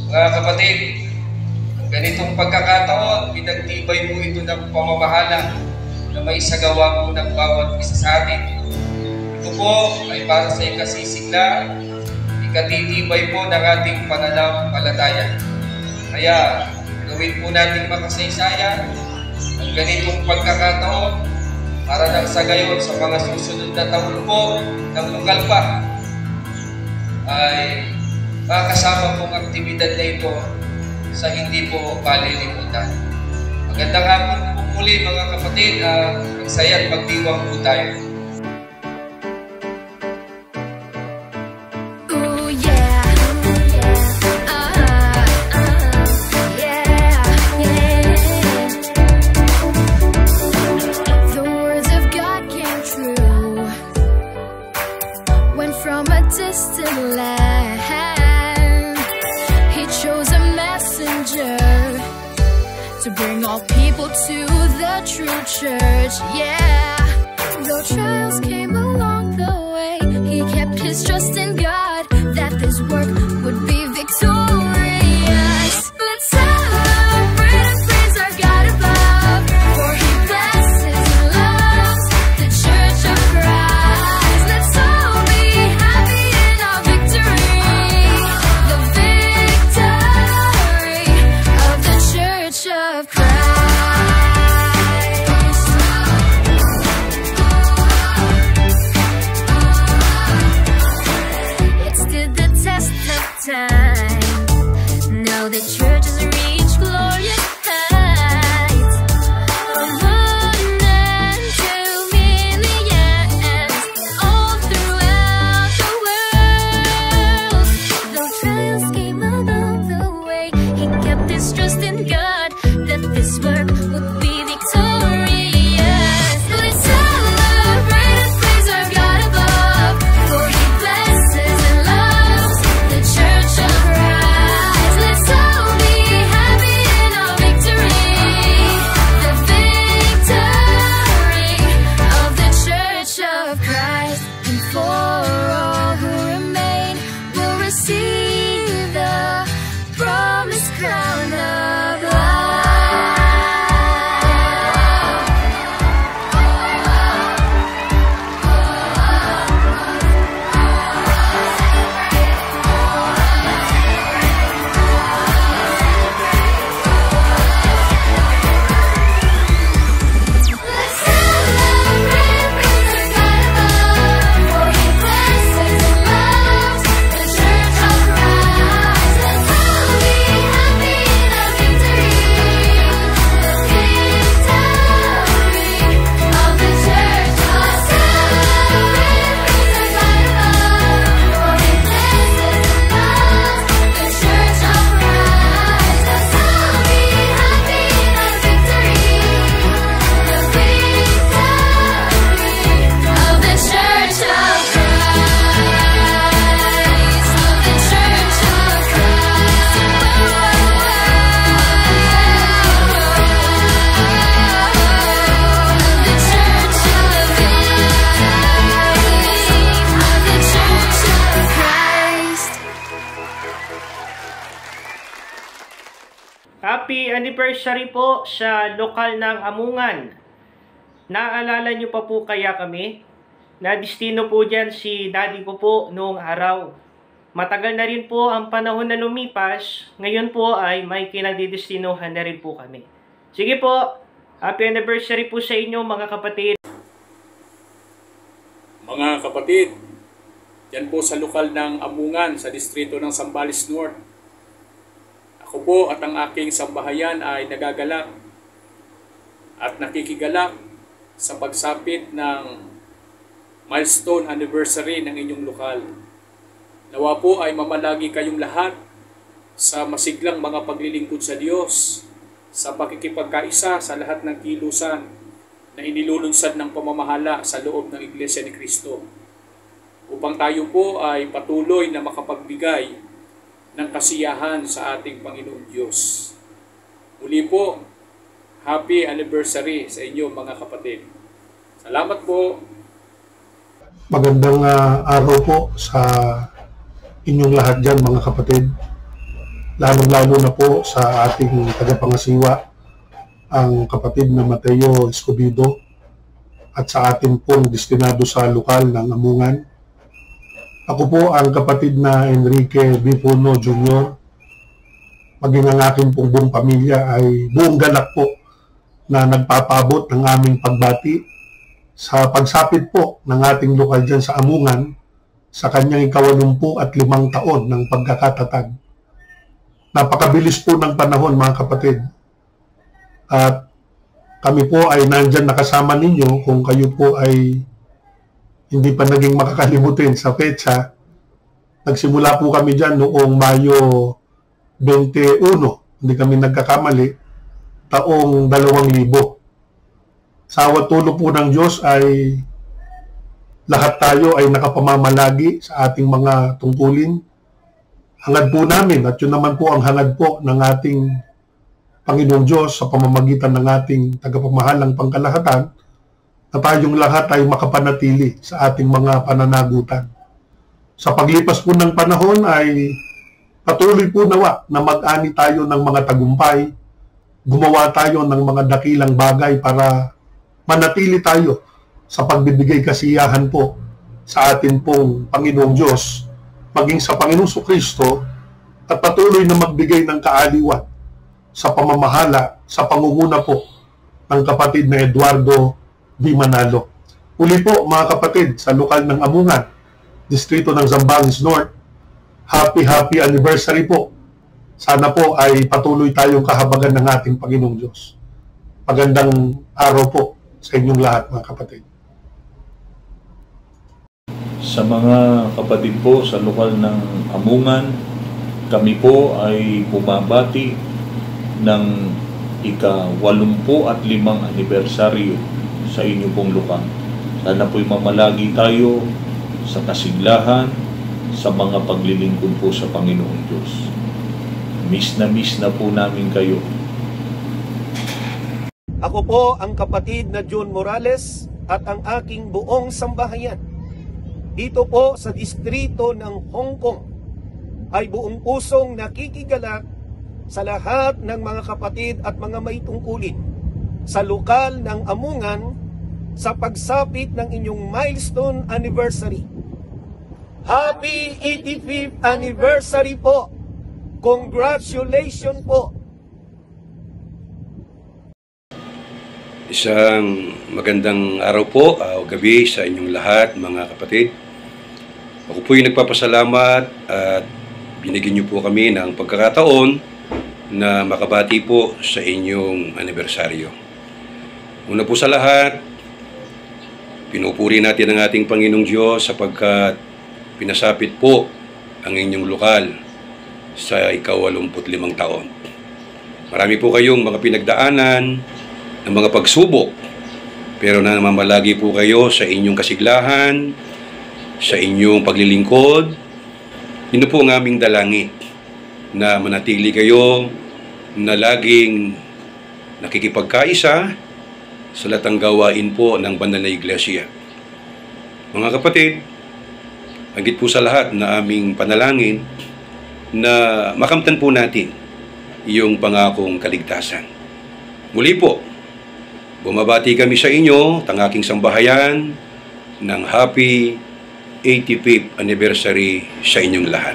Mga kapatid, ang ganitong pagkakataon, pinagtibay mo ito ng pamamahala na may sagawa po ng bawat isa sa atin. Ito po ay para sa ikasisigla, ikatitibay po ng ating pananampalataya. Kaya, gawin po natin makasaysayan ang ganitong pagkakataon para nang sa gayon sa mga susunod na taon po ng lokal pa ay makasama pong aktibidad na ito sa hindi po palilimutan. Magandang hapon po muli mga kapatid, magsaya at magdiwang po tayo. From a distant land, he chose a messenger to bring all people to the true church. Yeah, though trials came along the way, he kept his trust in God that this work would be victorious. Let's celebrate and praise our God above, for he blesses and loves the church of Christ. Let's all be happy in our victory, the victory of the church of Christ. It stood the test of time. Now the church has reached glorious heights. From 1 and 2 millions all throughout the world. Though trials came along the way, he kept his trust in God that this work would be victorious. Let's celebrate and praise our God above, for he blesses and loves the church of Christ. Let's all be happy in our victory, the victory of the church of Christ. And for all who remain will receive the promised crown of life. Let's celebrate and praise our God above, for he blesses and loves the church of Christ. Let's all be happy in our victory, the victory of the church. Let's celebrate and praise our God above, for he blesses and loves the church of Christ. Let's all be happy in our victory, the victory of the church of Christ, of the church of Christ, of the church of Christ. Happy anniversary po sa lokal ng Amungan. Naalala niyo pa po kaya kami? Na-destino po dyan si daddy ko po noong araw. Matagal na rin po ang panahon na lumipas. Ngayon po ay may kinagdidestinohan na rin po kami. Sige po, happy anniversary po sa inyo mga kapatid. Mga kapatid, yan po sa lokal ng Amungan sa distrito ng Zambales North. Ako po at ang aking sambahayan ay nagagalak at nakikigalak sa pagsapit ng milestone anniversary ng inyong lokal. Nawa po ay mamalagi kayong lahat sa masiglang mga paglilingkod sa Diyos, sa pakikipagkaisa sa lahat ng kilusan na inilulunsad ng pamamahala sa loob ng Iglesia ni Cristo, upang tayo po ay patuloy na makapagbigay ng kasiyahan sa ating Panginoon Diyos. Muli po, happy anniversary sa inyo mga kapatid. Salamat po. Magandang araw po sa inyong lahat dyan mga kapatid. lalong-lalo na po sa ating tagapangasiwa, ang kapatid na Mateo Escobedo, at sa atin pong destinado sa lokal ng Amungan. Ako po ang kapatid na Enrique Bipuno Jr., maging ang aking pong buong pamilya ay buong galak po na nagpapabot ng aming pagbati sa pagsapit po ng ating lokal dyan sa Amungan sa kanyang 85 taon ng pagkakatatag. Napakabilis po ng panahon, mga kapatid. At kami po ay nandyan nakasama ninyo kung kayo po ay hindi pa naging makakalimutin sa petsa. Nagsimula po kami dyan noong Mayo 21, hindi kami nagkakamali, taong 2000. Sa awat tulong po ng Diyos ay lahat tayo ay nakapamamalagi sa ating mga tungkulin. Hangad po namin, at yun naman po ang hangad po ng ating Panginoong Diyos sa pamamagitan ng ating tagapamahalang pangkalahatan, na tayong lahat ay makapanatili sa ating mga pananagutan. Sa paglipas po ng panahon ay patuloy po nawa na mag-ani tayo ng mga tagumpay, gumawa tayo ng mga dakilang bagay para manatili tayo sa pagbibigay kasiyahan po sa atin pong Panginoong Diyos, maging sa Panginoong Kristo, at patuloy na magbigay ng kaaliwan sa pamamahala, sa pangunguna po ng kapatid na Eduardo D. Manalo. Uli po, mga kapatid, sa lokal ng Amungan, distrito ng Zambales North, happy anniversary po. Sana po ay patuloy tayong kahabagan ng ating Panginoong Diyos. Magandang araw po sa inyong lahat, mga kapatid. Sa mga kapatid po sa lokal ng Amungan, kami po ay bumabati ng ika-85 anibersaryo sa inyo pong lokal. Sana po'y mamalagi tayo sa kasiglahan, sa mga paglilingkod po sa Panginoong Diyos. Miss na po namin kayo. Ako po ang kapatid na John Morales at ang aking buong sambahayan dito po sa distrito ng Hong Kong ay buong pusong nakikigalak sa lahat ng mga kapatid at mga may tungkulin sa lokal ng Amungan sa pagsapit ng inyong milestone anniversary. Happy 85th anniversary po! Congratulations po! Isang magandang araw po o gabi sa inyong lahat, mga kapatid. Ako po'y nagpapasalamat at binigyan niyo po kami ng pagkakataon na makabati po sa inyong anibersaryo. Una po sa lahat, pinupuri natin ang ating Panginoong Diyos sapagkat pinasapit po ang inyong lokal sa 85 taon. Marami po kayong mga pinagdaanan ng mga pagsubok, pero namamalagi po kayo sa inyong kasiglahan, sa inyong paglilingkod. Ito po ang aming dalangin, na manatili kayo na laging nakikipagkaisa sa lahat ng gawain po ng banal na iglesia. Mga kapatid, higit po sa lahat na aming panalangin na makamtan po natin yung pangakong kaligtasan. Muli po, bumabati kami sa inyo, ang aking sambahayan, ng happy 85th anniversary sa inyong lahat.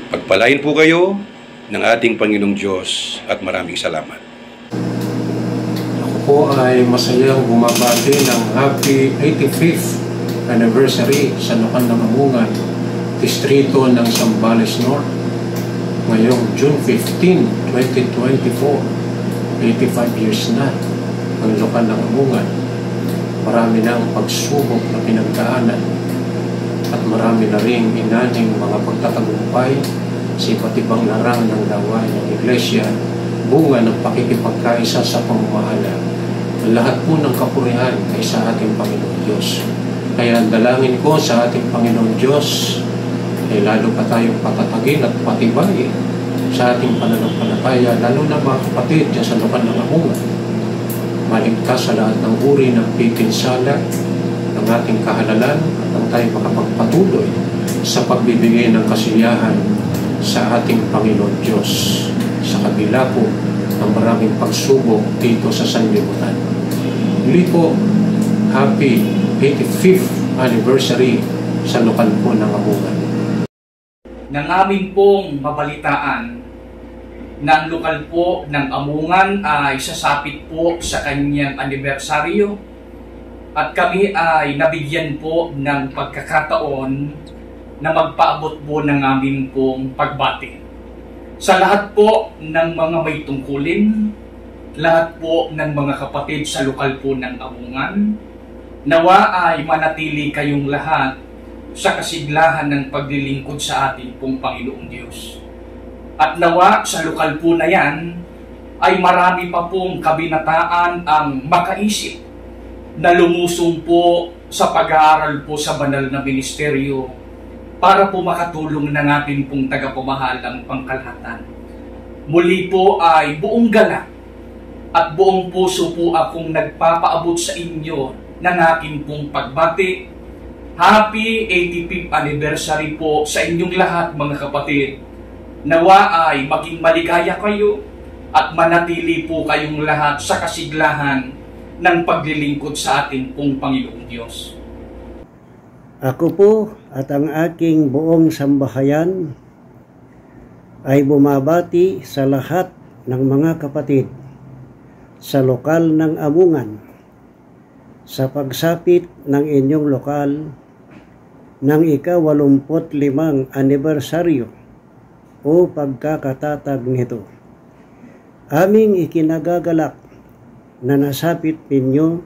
Pagpalain po kayo ng ating Panginoong Diyos at maraming salamat. Ako po ay masayang bumabati ng happy 85th anniversary sa lokal ng Amungan, distrito ng Zambales North. Ngayong June 15, 2024, 85 years na ang lokal ng Amungan. Marami na ang pagsubok na pinagdaanan at marami na rin inaning mga pagtatagumpay sa iba't ibang larang ng gawain ng Iglesia, bunga ng pakikipagkaisa sa pamamahala. Lahat po ng kapurihan ay sa ating Panginoon Diyos. Kaya dalangin ko sa ating Panginoon Diyos ay lalo pa tayong patatagin at patibayin sa ating pananampalataya, lalo na mga kapatid dyan sa lokal ng Amungan. Maligtas sa lahat ng uri ng pikinsala ng ating kahalalan at ang tayo makapagpatuloy sa pagbibigay ng kasiyahan sa ating Panginoon Diyos sa kabila po ng maraming pagsubok dito sa sanlibutan. Muli po, happy 85th anniversary sa lokal po ng Amungan. Nang amin pong mabalitaan na ang lokal po ng Amungan ay sasapit po sa kanyang anibersaryo at kami ay nabigyan po ng pagkakataon na magpaabot po ng amin pong pagbati. Sa lahat po ng mga may tungkulin, lahat po ng mga kapatid sa lokal po ng Amungan, nawa ay manatili kayong lahat sa kasiglahan ng paglilingkod sa ating pong Panginoong Diyos. At nawa sa lokal po na yan, ay marami pa pong kabinataan ang makaisip na lumusong po sa pag-aaral po sa banal na ministeryo para po makatulong ng ating pong tagapamahalang pangkalahatan. Muli po ay buong galak at buong puso po akong nagpapaabot sa inyo ng aking pong pagbati. Happy 85th anniversary po sa inyong lahat mga kapatid. Nawa ay maging maligaya kayo at manatili po kayong lahat sa kasiglahan ng paglilingkod sa ating pong Panginoong Diyos. Ako po at ang aking buong sambahayan ay bumabati sa lahat ng mga kapatid sa lokal ng Amungan sa pagsapit ng inyong lokal ng ika-85 anibersaryo o pagkakatatag nito. Aming ikinagagalak na nasapit ninyo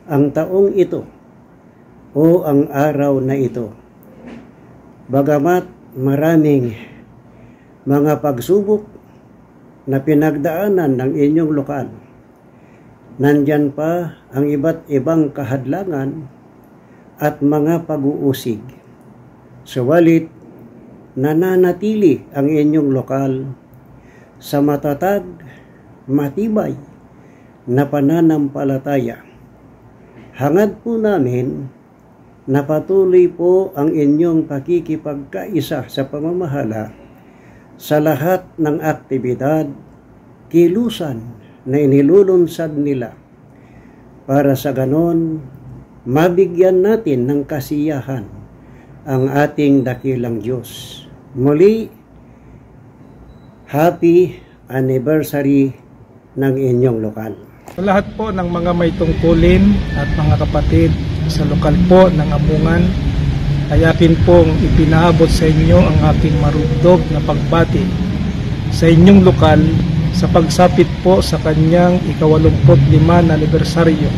ang taong ito o ang araw na ito. Bagamat maraming mga pagsubok na pinagdaanan ng inyong lokal, nandyan pa ang iba't ibang kahadlangan at mga pag-uusig. Suwalit, nananatili ang inyong lokal sa matatag, matibay na pananampalataya. Hangad po namin na patuloy po ang inyong pakikipagkaisa sa pamamahala sa lahat ng aktibidad, kilusan na inilulunsad nila para sa ganon mabigyan natin ng kasiyahan ang ating dakilang Diyos. Muli, happy anniversary ng inyong lokal. Sa lahat po ng mga may tungkulin at mga kapatid sa lokal po ng Amungan, ay akin pong ipinaabot sa inyo ang aking marugdog na pagbati sa inyong lokal sa pagsapit po sa kanyang ika-85 na anibersaryo.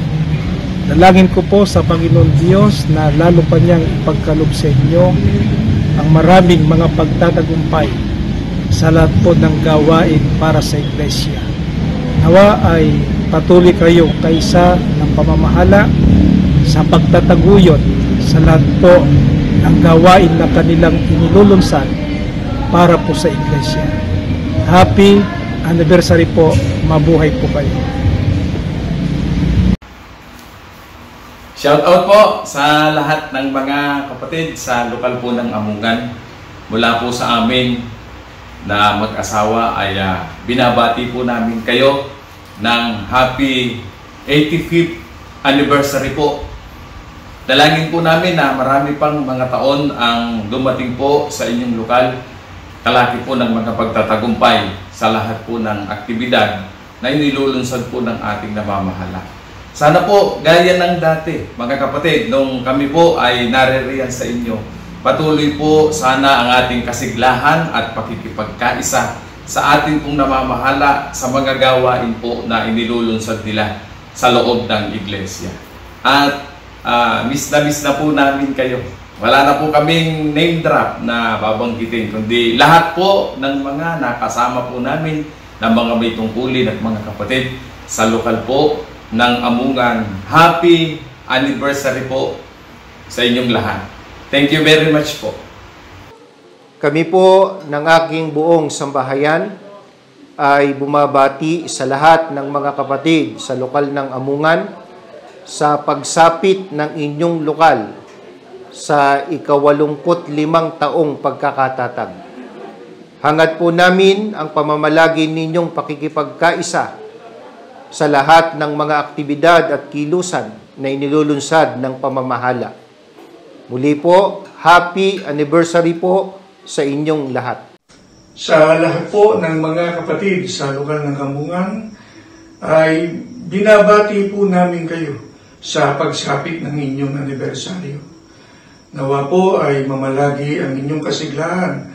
Dalangin ko po sa Panginoon Diyos na lalo pa niyang ipagkaloob sa inyo ang maraming mga pagtatagumpay sa lahat po ng gawain para sa Iglesia. Nawa ay patuloy kayo kaysa ng pamamahala sa pagtataguyod sa lahat po ng gawain na kanilang inilulunsad para po sa Iglesia. Happy anniversary po, mabuhay po kayo. Shout out po sa lahat ng mga kapatid sa lokal po ng Amungan. Mula po sa amin na mag-asawa ay binabati po namin kayo ng happy 85th anniversary po. Dalangin po namin na marami pang mga taon ang dumating po sa inyong lokal, kalaki po ng mga pagtatagumpay sa lahat po ng aktibidad na inilulunsad po ng ating namamahala. Sana po, gaya ng dati, mga kapatid, nung kami po ay naririyan sa inyo, patuloy po sana ang ating kasiglahan at pakikipagkaisa sa ating pong namamahala sa mga gawain po na inilulunsad nila sa loob ng Iglesia. At miss na po namin kayo. Wala na po kaming name drop na babanggitin, kundi lahat po ng mga nakasama po namin ng mga may tungkulin at mga kapatid sa lokal po ng Amungan. Happy anniversary po sa inyong lahat. Thank you very much po. Kami po ng aking buong sambahayan ay bumabati sa lahat ng mga kapatid sa lokal ng Amungan sa pagsapit ng inyong lokal sa ika-85 taong pagkakatatag. Hangad po namin ang pamamalagi ninyong pakikipagkaisa sa lahat ng mga aktibidad at kilusan na inilulunsad ng pamamahala. Muli po, happy anniversary po sa inyong lahat. Sa lahat po ng mga kapatid sa lokal ng Amungan ay binabati po namin kayo sa pagsapit ng inyong anibersaryo. Nawa po ay mamalagi ang inyong kasiglahan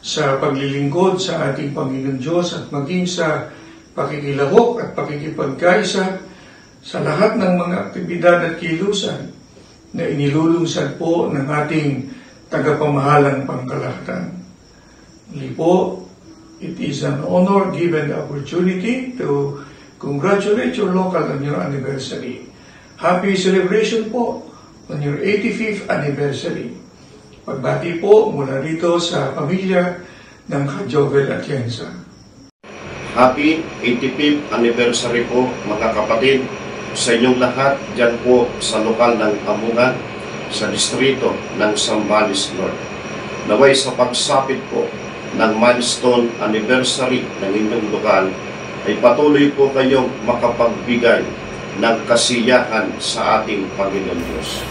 sa paglilingkod sa ating Panginoon Diyos at maging sa pakikilahok at pakikipagkaisa sa lahat ng mga aktibidad at kilusan na inilulunsad po ng ating tagapamahalang pangkalahatan. Muli po, it is an honor given the opportunity to congratulate your local on your anniversary. Happy celebration po on your 85th anniversary. Pagbati po mula dito sa pamilya ng Jovel Atienza. Happy 85th anniversary po mga kapatid sa inyong lahat dyan po sa lokal ng Amungan sa distrito ng Zambales North. Naway sa pagsapit po ng milestone anniversary ng inyong lokal ay patuloy po kayong makapagbigay ng kasiyahan sa ating Panginoon Diyos.